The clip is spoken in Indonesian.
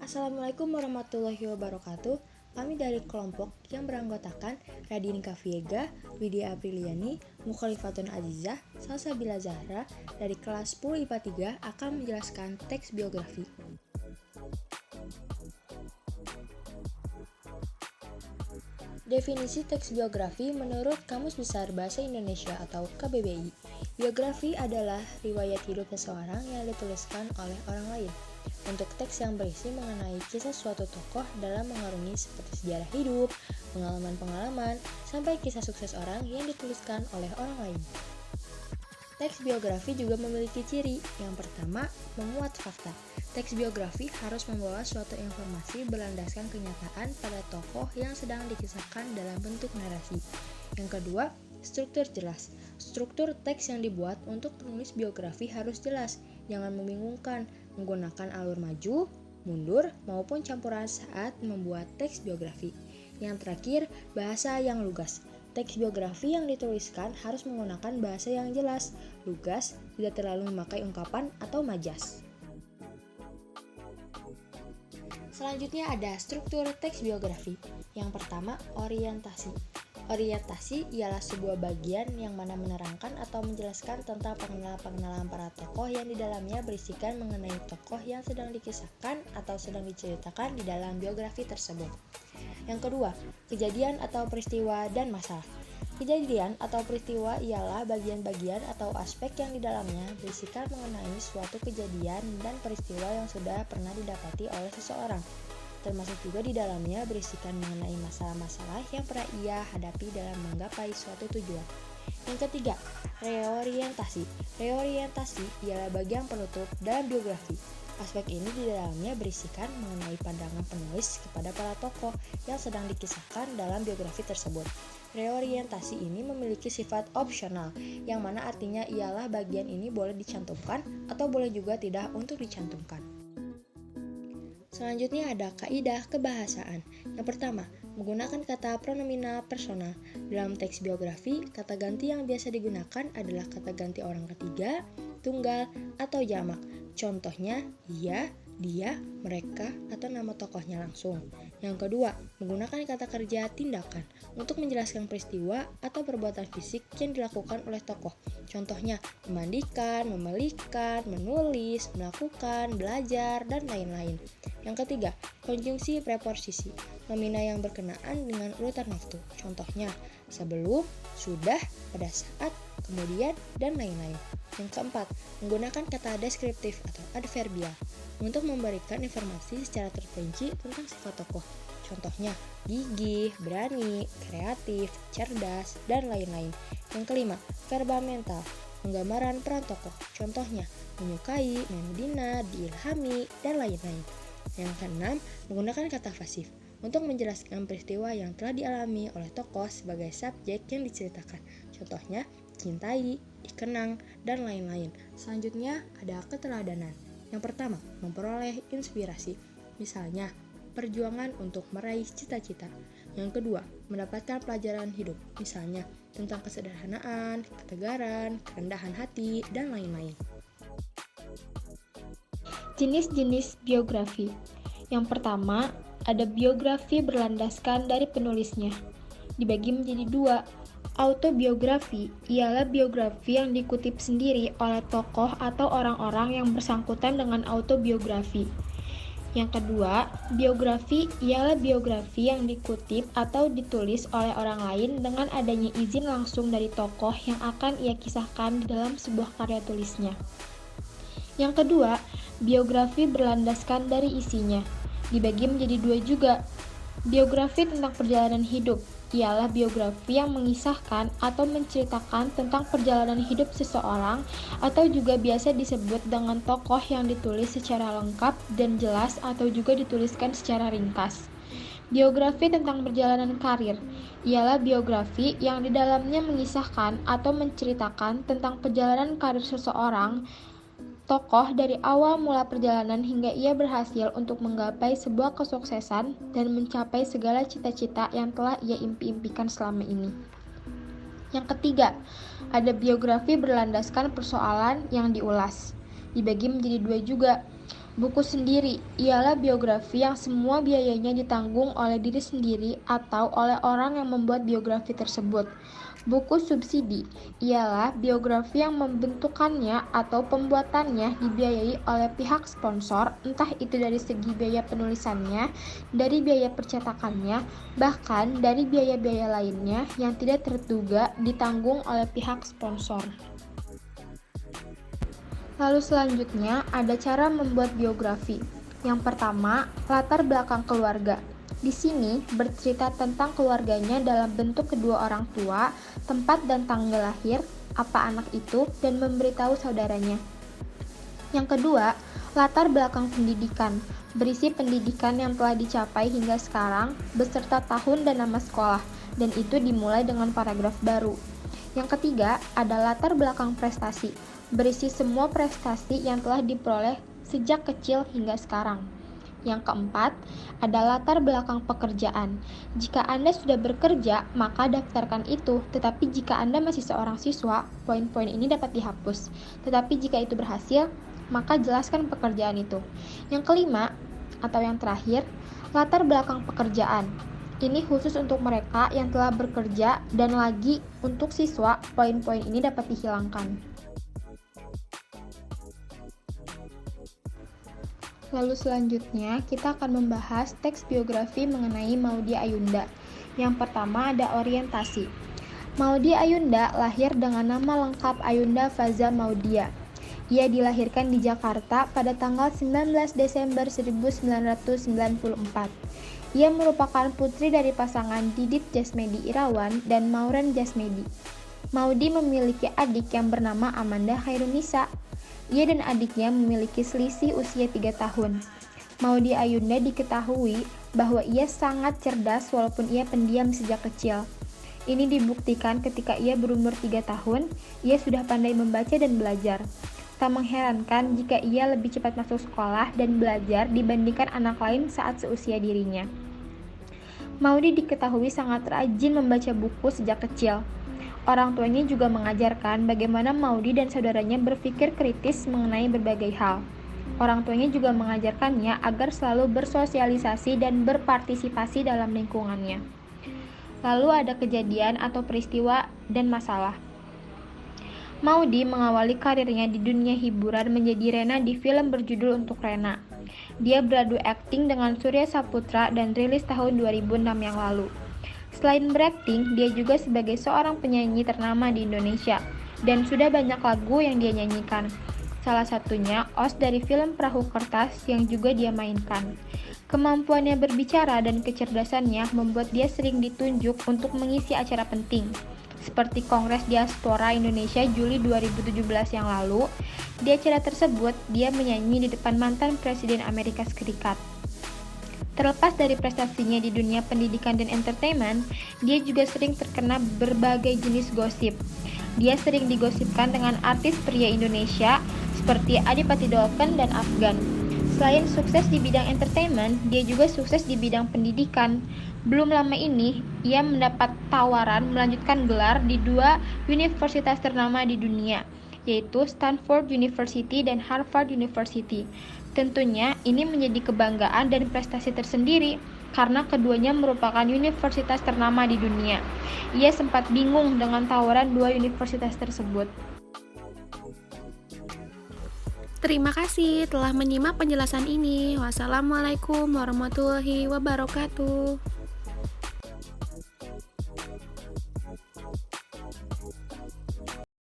Assalamualaikum warahmatullahi wabarakatuh. Kami dari kelompok yang beranggotakan Radinika Viega, Widya Apriliani, Mukhalifatun Azizah, Salsabila Zahra dari kelas 10 IPA 3 akan menjelaskan teks biografi. Definisi teks biografi menurut Kamus Besar Bahasa Indonesia atau KBBI. Biografi adalah riwayat hidup seseorang yang dituliskan oleh orang lain. Untuk teks yang berisi mengenai kisah suatu tokoh dalam mengarungi seperti sejarah hidup, pengalaman-pengalaman, sampai kisah sukses orang yang dituliskan oleh orang lain. Teks biografi juga memiliki ciri. Yang pertama, memuat fakta. Teks biografi harus membawa suatu informasi berlandaskan kenyataan pada tokoh yang sedang dikisahkan dalam bentuk narasi. Yang kedua, struktur jelas. Struktur teks yang dibuat untuk penulis biografi harus jelas, jangan membingungkan, menggunakan alur maju, mundur, maupun campuran saat membuat teks biografi. Yang terakhir, bahasa yang lugas. Teks biografi yang dituliskan harus menggunakan bahasa yang jelas, lugas, tidak terlalu memakai ungkapan atau majas. Selanjutnya ada struktur teks biografi. Yang pertama, orientasi. Orientasi ialah sebuah bagian yang mana menerangkan atau menjelaskan tentang pengenalan para tokoh yang di dalamnya berisikan mengenai tokoh yang sedang dikisahkan atau sedang diceritakan di dalam biografi tersebut. Yang kedua, kejadian atau peristiwa dan masalah. Kejadian atau peristiwa ialah bagian-bagian atau aspek yang di dalamnya berisikan mengenai suatu kejadian dan peristiwa yang sudah pernah didapati oleh seseorang. Termasuk juga di dalamnya berisikan mengenai masalah-masalah yang pernah ia hadapi dalam menggapai suatu tujuan. Yang ketiga, reorientasi. Reorientasi ialah bagian penutup dalam biografi. Aspek ini di dalamnya berisikan mengenai pandangan penulis kepada para tokoh yang sedang dikisahkan dalam biografi tersebut. Reorientasi ini memiliki sifat opsional, yang mana artinya ialah bagian ini boleh dicantumkan atau boleh juga tidak untuk dicantumkan. Selanjutnya ada kaidah kebahasaan. Yang pertama, menggunakan kata pronominal personal. Dalam teks biografi, kata ganti yang biasa digunakan adalah kata ganti orang ketiga, tunggal, atau jamak. Contohnya, ia, dia, mereka, atau nama tokohnya langsung. Yang kedua, menggunakan kata kerja tindakan untuk menjelaskan peristiwa atau perbuatan fisik yang dilakukan oleh tokoh. Contohnya, memandikan, membelikan, menulis, melakukan, belajar, dan lain-lain. Yang ketiga, konjungsi preposisi, nomina yang berkenaan dengan urutan waktu. Contohnya, sebelum, sudah, pada saat, kemudian, dan lain-lain. Yang keempat, menggunakan kata deskriptif atau adverbial untuk memberikan informasi secara terperinci tentang sifat tokoh. Contohnya, gigih, berani, kreatif, cerdas, dan lain-lain. Yang kelima, verbal mental, penggambaran peran tokoh. Contohnya, menyukai, menghina, diilhami, dan lain-lain. Yang keenam, menggunakan kata pasif untuk menjelaskan peristiwa yang telah dialami oleh tokoh sebagai subjek yang diceritakan. Contohnya, cintai, dikenang, dan lain-lain. Selanjutnya ada keteladanan. Yang pertama, memperoleh inspirasi. Misalnya, perjuangan untuk meraih cita-cita. Yang kedua, mendapatkan pelajaran hidup. Misalnya, tentang kesederhanaan, ketegaran, kerendahan hati, dan lain-lain. Jenis-jenis biografi. Yang pertama, ada biografi berlandaskan dari penulisnya. Dibagi menjadi dua. Autobiografi ialah biografi yang dikutip sendiri oleh tokoh atau orang-orang yang bersangkutan dengan autobiografi. Yang kedua, biografi ialah biografi yang dikutip atau ditulis oleh orang lain dengan adanya izin langsung dari tokoh yang akan ia kisahkan di dalam sebuah karya tulisnya. Yang kedua, biografi berlandaskan dari isinya. Dibagi menjadi dua juga. Biografi tentang perjalanan hidup ialah biografi yang mengisahkan atau menceritakan tentang perjalanan hidup seseorang atau juga biasa disebut dengan tokoh yang ditulis secara lengkap dan jelas atau juga dituliskan secara ringkas. Biografi tentang perjalanan karir ialah biografi yang di dalamnya mengisahkan atau menceritakan tentang perjalanan karir seseorang tokoh dari awal mula perjalanan hingga ia berhasil untuk menggapai sebuah kesuksesan dan mencapai segala cita-cita yang telah ia impi-impikan selama ini. Yang ketiga, ada biografi berlandaskan persoalan yang diulas. Dibagi menjadi dua juga. Buku sendiri ialah biografi yang semua biayanya ditanggung oleh diri sendiri atau oleh orang yang membuat biografi tersebut. Buku subsidi ialah biografi yang membentukannya atau pembuatannya dibiayai oleh pihak sponsor, entah itu dari segi biaya penulisannya, dari biaya percetakannya, bahkan dari biaya-biaya lainnya yang tidak terduga ditanggung oleh pihak sponsor. Lalu selanjutnya ada cara membuat biografi. Yang pertama, latar belakang keluarga. Di sini bercerita tentang keluarganya dalam bentuk kedua orang tua, tempat dan tanggal lahir, apa anak itu, dan memberitahu saudaranya. Yang kedua, latar belakang pendidikan. Berisi pendidikan yang telah dicapai hingga sekarang, beserta tahun dan nama sekolah, dan itu dimulai dengan paragraf baru. Yang ketiga, ada latar belakang prestasi. Berisi semua prestasi yang telah diperoleh sejak kecil hingga sekarang. Yang keempat, ada latar belakang pekerjaan. Jika Anda sudah bekerja, maka daftarkan itu. Tetapi jika Anda masih seorang siswa, poin-poin ini dapat dihapus. Tetapi jika itu berhasil, maka jelaskan pekerjaan itu. Yang kelima, atau yang terakhir, latar belakang pekerjaan. Ini khusus untuk mereka yang telah bekerja dan lagi untuk siswa, poin-poin ini dapat dihilangkan. Lalu selanjutnya kita akan membahas teks biografi mengenai Maudy Ayunda. Yang pertama ada orientasi. Maudy Ayunda lahir dengan nama lengkap Ayunda Faza Maudia. Ia dilahirkan di Jakarta pada tanggal 19 Desember 1994. Ia merupakan putri dari pasangan Didit Jasmedi Irawan dan Mauren Jasmedi. Maudy memiliki adik yang bernama Amanda Khairunisa. Ia dan adiknya memiliki selisih usia 3 tahun. Maudy Ayunda diketahui bahwa ia sangat cerdas walaupun ia pendiam sejak kecil. Ini dibuktikan ketika ia berumur 3 tahun, ia sudah pandai membaca dan belajar. Tak mengherankan jika ia lebih cepat masuk sekolah dan belajar dibandingkan anak lain saat seusia dirinya. Maudy diketahui sangat rajin membaca buku sejak kecil. Orang tuanya juga mengajarkan bagaimana Maudy dan saudaranya berpikir kritis mengenai berbagai hal. Orang tuanya juga mengajarkannya agar selalu bersosialisasi dan berpartisipasi dalam lingkungannya. Lalu ada kejadian atau peristiwa dan masalah. Maudy mengawali karirnya di dunia hiburan menjadi Rena di film berjudul Untuk Rena. Dia beradu akting dengan Surya Saputra dan rilis tahun 2006 yang lalu. Selain berakting, dia juga sebagai seorang penyanyi ternama di Indonesia, dan sudah banyak lagu yang dia nyanyikan. Salah satunya Os dari film Perahu Kertas yang juga dia mainkan. Kemampuannya berbicara dan kecerdasannya membuat dia sering ditunjuk untuk mengisi acara penting, seperti Kongres Diaspora Indonesia Juli 2017 yang lalu. Di acara tersebut, dia menyanyi di depan mantan Presiden Amerika Serikat. Terlepas dari prestasinya di dunia pendidikan dan entertainment, dia juga sering terkena berbagai jenis gosip. Dia sering digosipkan dengan artis pria Indonesia seperti Adipati Dolken dan Afgan. Selain sukses di bidang entertainment, dia juga sukses di bidang pendidikan. Belum lama ini, ia mendapat tawaran melanjutkan gelar di 2 universitas ternama di dunia, yaitu Stanford University dan Harvard University. Tentunya ini menjadi kebanggaan dan prestasi tersendiri karena keduanya merupakan universitas ternama di dunia. Ia sempat bingung dengan tawaran 2 universitas tersebut. Terima kasih telah menyimak penjelasan ini. Wassalamualaikum warahmatullahi wabarakatuh.